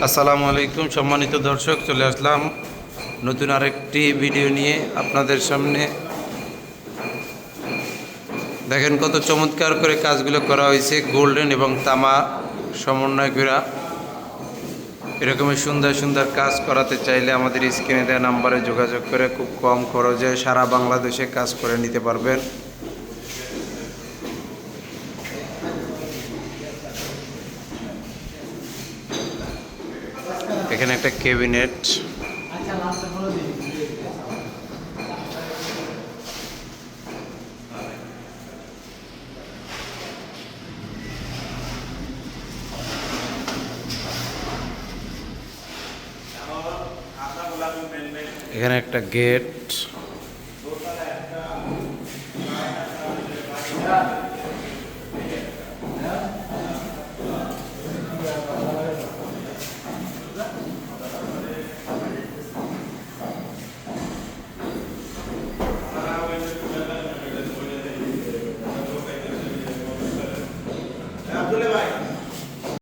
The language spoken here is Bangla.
আসসালামু আলাইকুম সম্মানিত দর্শক, চলে আসলাম নতুন আরেকটি ভিডিও নিয়ে আপনাদের সামনে। দেখেন কত চমৎকার করে কাজগুলো করা হয়েছে, গোল্ডেন এবং তামা সমন্বয় করা। এরকমই সুন্দর সুন্দর কাজ করাতে চাইলে আমাদের স্ক্রিনে দেওয়া নাম্বারে যোগাযোগ করে খুব কম খরচে সারা বাংলাদেশে কাজ করে নিতে পারবেন। এখানে একটা ক্যাবিনেট, এখানে একটা গেট,